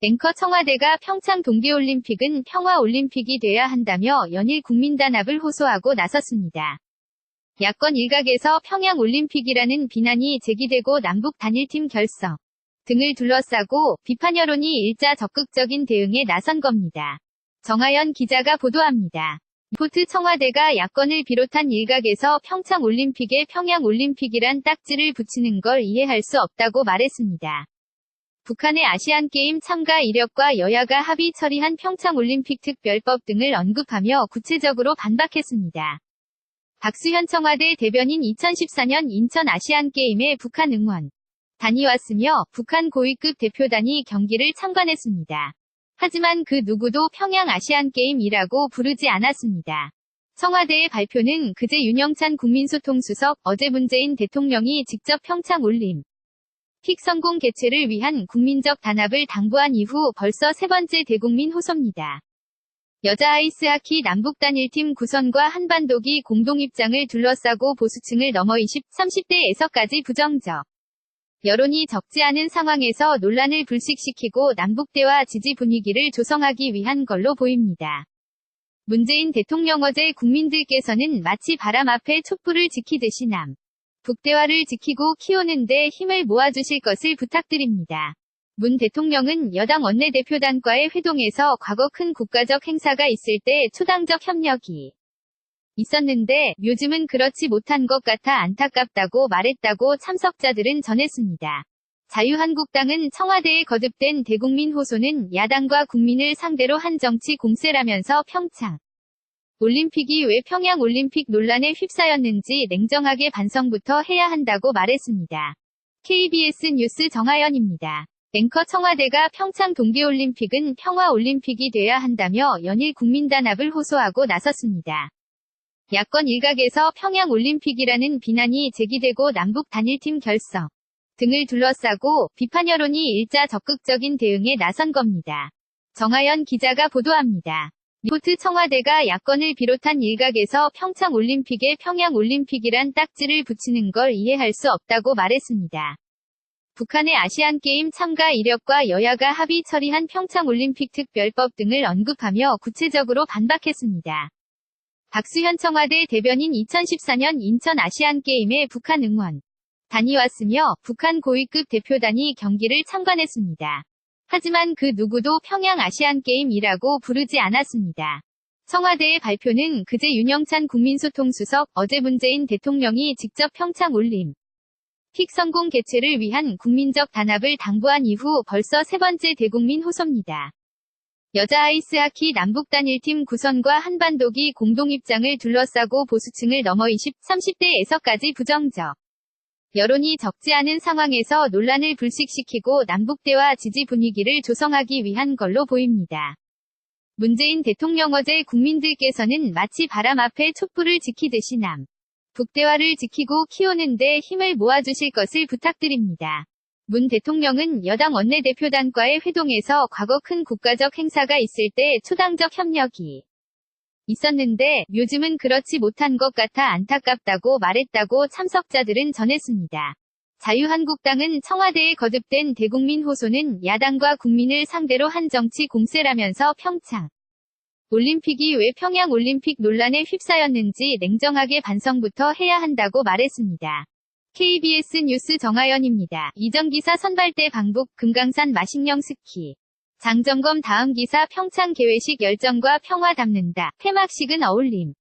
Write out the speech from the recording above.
앵커 청와대가 평창 동계올림픽은 평화올림픽이 돼야 한다며 연일 국민단합을 호소하고 나섰습니다. 야권 일각에서 평양올림픽이라는 비난이 제기되고 남북 단일팀 결성 등을 둘러싸고 비판 여론이 일자 적극적인 대응에 나선 겁니다. 정하연 기자가 보도합니다. 리포트 청와대가 야권을 비롯한 일각에서 평창올림픽에 평양올림픽이란 딱지를 붙이는 걸 이해할 수 없다고 말했습니다. 북한의 아시안게임 참가 이력과 여야가 합의 처리한 평창올림픽 특별법 등을 언급하며 구체적으로 반박했습니다. 박수현 청와대 대변인 2014년 인천 아시안게임에 북한 응원 단이 왔으며 북한 고위급 대표단이 경기를 참관했습니다. 하지만 그 누구도 평양 아시안게임이라고 부르지 않았습니다. 청와대의 발표는 그제 윤영찬 국민소통수석, 어제 문재인 대통령이 직접 평창올림픽 성공 개최를 위한 국민적 단합을 당부한 이후 벌써 세 번째 대국민 호소입니다. 여자 아이스하키 남북단일팀 구선과 한반도기 공동입장을 둘러싸고 보수층을 넘어 20, 30대에서까지 부정적 여론이 적지 않은 상황에서 논란을 불식시키고 남북대화 지지 분위기를 조성하기 위한 걸로 보입니다. 문재인 대통령 어제 국민들께서는 마치 바람 앞에 촛불을 지키듯이 북대화를 지키고 키우는 데 힘을 모아주실 것을 부탁드립니다. 문 대통령은 여당 원내대표단과의 회동에서 과거 큰 국가적 행사가 있을 때 초당적 협력이 있었는데 요즘은 그렇지 못한 것 같아 안타깝다고 말했다고 참석자들은 전했습니다. 자유한국당은 청와대에 거듭된 대국민 호소는 야당과 국민을 상대로 한 정치 공세라면서 평창 올림픽이 왜 평양올림픽 논란에 휩싸였는지 냉정하게 반성부터 해야 한다고 말했습니다. KBS 뉴스 정하연입니다. 앵커 청와대가 평창 동계올림픽은 평화올림픽이 돼야 한다며 연일 국민단합을 호소하고 나섰습니다. 야권 일각에서 평양올림픽이라는 비난이 제기되고 남북 단일팀 결성 등을 둘러싸고 비판 여론이 일자 적극적인 대응에 나선 겁니다. 정하연 기자가 보도합니다. 리포트 청와대가 야권을 비롯한 일각에서 평창올림픽에 평양올림픽이란 딱지를 붙이는 걸 이해할 수 없다고 말했습니다. 북한의 아시안게임 참가 이력과 여야가 합의 처리한 평창올림픽 특별법 등을 언급하며 구체적으로 반박했습니다. 박수현 청와대 대변인 2014년 인천 아시안게임에 북한 응원 단이 왔으며 북한 고위급 대표단이 경기를 참관했습니다. 하지만 그 누구도 평양 아시안게임이라고 부르지 않았습니다. 청와대의 발표는 그제 윤영찬 국민소통수석, 어제 문재인 대통령이 직접 평창올림픽 성공 개최를 위한 국민적 단합을 당부한 이후 벌써 세 번째 대국민 호소입니다. 여자 아이스하키 남북단일팀 구선과 한반도기 공동입장을 둘러싸고 보수층을 넘어 20, 30대에서까지 부정적 여론이 적지 않은 상황에서 논란을 불식시키고 남북대화 지지 분위기를 조성하기 위한 걸로 보입니다. 문재인 대통령 어제 국민들께서는 마치 바람 앞에 촛불을 지키듯이 북대화를 지키고 키우는 데 힘을 모아주실 것을 부탁드립니다. 문 대통령은 여당 원내대표단과의 회동에서 과거 큰 국가적 행사가 있을 때 초당적 협력이 있었는데 요즘은 그렇지 못한 것 같아 안타깝다고 말했다고 참석자들은 전했습니다. 자유한국당은 청와대에 거듭된 대국민 호소는 야당과 국민을 상대로 한 정치 공세라면서 평창 올림픽이 왜 평양올림픽 논란에 휩싸였는지 냉정하게 반성부터 해야 한다고 말했습니다. KBS 뉴스 정하연입니다. 이전 기사 선발대 방북 금강산 마식령 스키 장점검 다음 기사 평창 개회식 열정과 평화 담는다. 폐막식은 어울림